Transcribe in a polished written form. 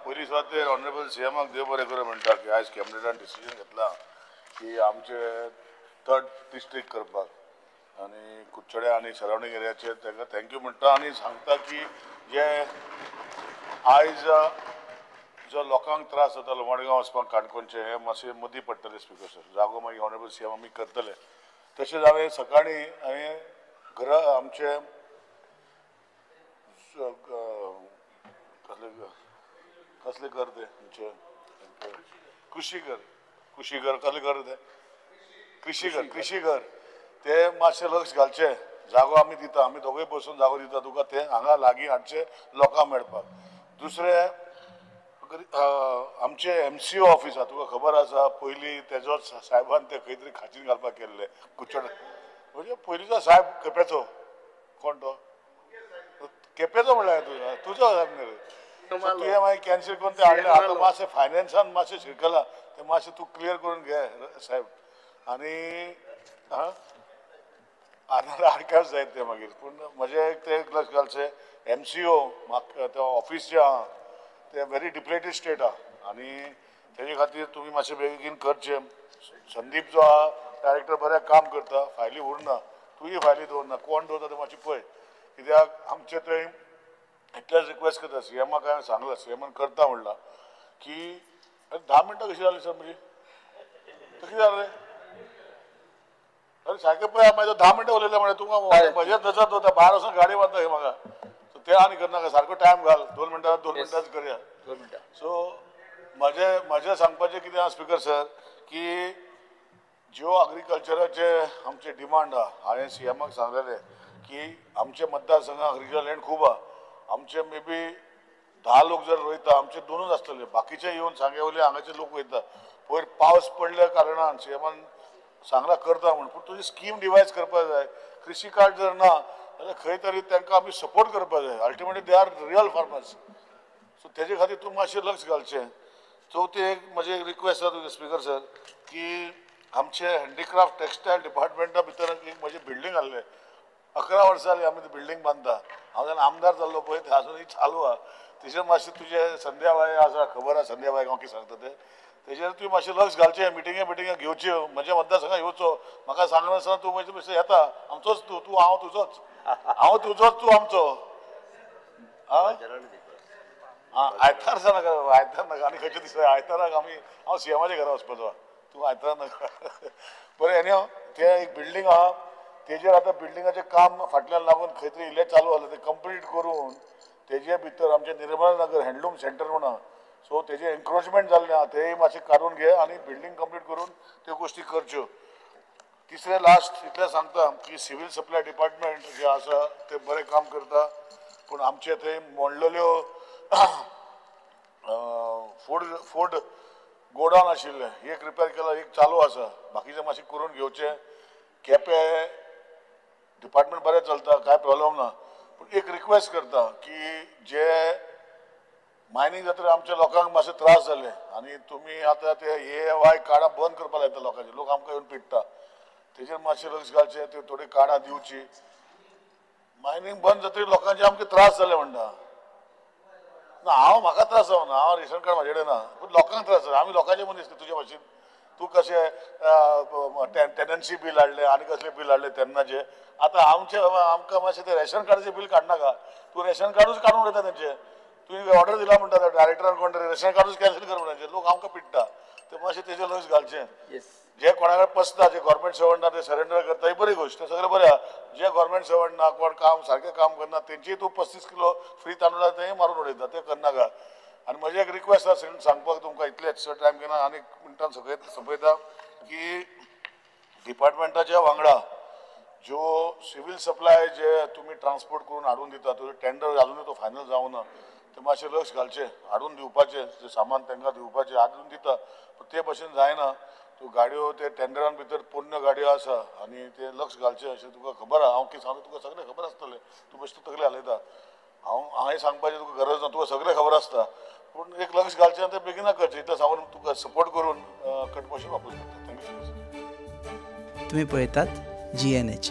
पयलीं सुद्दां ते ऑनरेबल सीएमाक देव बरें करूं म्हणटा की आयज कॅबिनेटान डिसिजन घेतला की आमचे 3rd डिस्ट्रिक्ट करपाक आनी कुडचड्या आनी सरावंडींग एरियाचे तांकां थँक्यू म्हणटा आनी सांगता की जे आयज जो लोकांक त्रास जातालो मडगांव वचपाक काणकोणचे हे मातशें मदीं पडटले स्पिकर सर जागो मागीर ऑनरेबल सीएम आमी करतले तशेंच हांवें सकाळीं घर आमचे कसले घर ते कृषी घर कसले घर ते कृषी घर ते मातशें लक्ष घालचें जागो आमी दिता आमी दोगूय बसून जागो दिता तुका ते हांगा लागीं हाडचे लोकांक मेळपाक दुसरें आमचे MCO ऑफिस तुका खबर आसा पयलीं तेजोच साहेबान ते खंय तरी खाचीन घालपाक केल्ले कुडचड म्हणजे पयलींचो साहेब केपेंचो कोण तो केपेंचो म्हणल्यार तुजो तुवें मागीर कॅन्सील करून ते हाडले आतां मातशें फायनान्सान मातशें शिरकला ते मातशें तूं क्लियर करून घे साहेब आनी आडकाच जायत ते मागीर पूण म्हजें ते लक्ष घालचें MCO म्हाका ऑफिस जें आहा ते व्हेरी डिप्लेटेड स्टेट आहा आनी तेजे खातीर तुमी मातशें बेगीन करचें संदीप जो आहा डायरेक्टर बरें काम करता फायली उरना तुयी फायली दवरना कोण दवरता तें मातशें पळय कित्याक आमचे थंय इतलेंच रिक्वेस्ट करता सीएमाक हांवें सांगलां सीएमान करता म्हणलां की 10 मिनटां कशी जाली सर म्हणजे कितें जालें अरे सारकें पळय मागीर 10 मिनटां उलयलें म्हणल्यार तुमकां म्हजें नजर दवरता भायर वचून गाडी मारता खंय म्हाका ते आनी करनाका सारको टायम घाल 2 मिनटांच करया सो म्हजें सांगपाचें कितें आहा स्पिकर सर की ज्यो एग्रीकल्चराचे आमचे डिमांड आहा हांवें सीएमाक सांगलेलें की आमचे मतदारसंघाक एग्रीकल्चर लँड खूब आहा आमचे मे बी 10 लोक जर रोयता आमचे 2च आसतले बाकीचे येवन सांगे वयले हांगाचे लोक वयता पयर पावस पडल्या कारणान सीएमान सांगला करता म्हण पूण तुजी स्कीम डिवायज करपाक जाय कृषी कार्ड जर ना जाल्यार खंय तरी तांकां आमी सपोर्ट करपाक जाय ultimately they are real farmers so तेजे खातीर तूं मातशें लक्ष घालचें चवथी एक म्हजी एक रिक्वेस्ट आसा तुगे स्पिकर सर की आमचे हँडीक्राफ्ट टेक्सटायल डिपार्टमेंटा भितर एक म्हजी बिल्डींग आहलें 11 वर्सां जालीं आमी ती बिल्डींग बांदता हांव जेन्ना आमदार जाल्लो पळय ते अजुनूय चालू आहा तेजेर मातशें तुजें संध्याबाई आसा खबर आसा संध्याबाईक हांव कितें सांगता तें तेजेर तुवें मातशें लक्ष घालचें मिटिंगे घेवच्यो म्हज्या मतदारसंघाक येवचो म्हाका सांगनासतना तूं मातशें मातशें येता आमचोच तूं हांव तुजोच तूं आमचो आयतार नाका आनी खंयचे दीस आयताराक हांव सीएमाच्या घरा वचपाचो तूं आयतार नाका बरें एनी ते एक बिल्डींग आहा तेजेर आतां बिल्डिंगाचें काम फाटल्यान लागून खंय तरी इल्लें चालू जालें तें कंप्लीट करून तेजे भितर आमचें निर्मल नगर हँडलूम सेंटर म्हण आहा सो तेजें एन्क्रोचमेंट जाल्लें आहा तेंय मातशें काडून घे आनी बिल्डींग कंप्लीट करून त्यो गोश्टी करच्यो तिसरें लास्ट इतलें सांगता की सिवील सप्लाय डिपार्टमेंट जें आसा तें बरें काम करता पूण आमचे थंय मोडलेल्यो फूड गोडावन आशिल्लें एक रिपेर केला एक चालू आसा बाकीचें मातशें करून घेवचें केपें डिपार्टमेंट बरें चलता कांय प्रॉब्लेम ना पूण एक रिक्वेस्ट करता की जे मायनींग जातकीर आमच्या लोकांक मातशें त्रास जाले आनी तुमी आतां ते AY कार्डां बंद करपाक लायता लोकांचे लोक आमकां येवन पिट्टा तेजेर मातशें लक्ष घालचें त्यो थोडी कार्डां दिवची मायनींग बंद जातकीर लोकांचे आमकां त्रास जाले म्हणटा ना हांव म्हाका त्रास जावना हांव रेशन कार्ड म्हाजे कडेन ना पूण लोकांक त्रास जाला आमी लोकांचे मनीस तुजे भाशेन तूं कशें टेनन्सी बील हाडलें आनी कसलें बील हाडलें तेन्नाचें आतां आमकां मातशें तें रेशन कार्डाचें बील काडनाका तूं रेशन कार्डूच काडून उडयता तेंचें तुवें ऑर्डर दिला म्हणटा डायरेक्टरान कोण तरी रेशन कार्डूच कॅन्सल कर म्हणचे लोक आमकां पिट्टा ते मातशें तेजेर लक्ष घालचें जे कोणा कडेन पसता जे गव्हर्मेंट सर्वंट ना ते सरेंडर करता ही बरी गोश्ट तें सगळें बरें आहा जे गव्हर्मेंट सर्वंट ना कोण काम सारकें काम करना तेंचीय तूं 35 किलो फ्री तांदूळ तेंय मारून उडयता तें करनाका आनी म्हजी एक रिक्वेस्ट आसा सांगपाक तुमकां इतलेंच चड टायम घेना आनी मिनटान सोंपयता की डिपार्टमेंटाच्या वांगडा ज्यो सिवील सप्लाय जे तुमी ट्रान्सपोर्ट करून हाडून दिता तुजो टेंडर अजूनय तो फायनल जावना ते मातशें लक्ष घालचें हाडून दिवपाचें जे सामान तांकां दिवपाचें हाडून दिता पूण ते भशेन जायना त्यो गाडयो ते टेंडरान भितर पोरण्यो गाडयो आसा आनी ते लक्ष घालचें अशें तुका खबर आहा हांव कितें सांगता तुका सगळें खबर आसतलें तूं बेश्टो तकलें हालयता हांवें सांगपाचें तुका गरज ना तुका सगळें खबर आसता पूण एक लक्ष घालचें आनी तें बेगिना करचें इतलें सांगून तुका सपोर्ट करून कट मशीन वापरूंक शकता थँक्यू सो मच तुम्ही पळयतात GNH.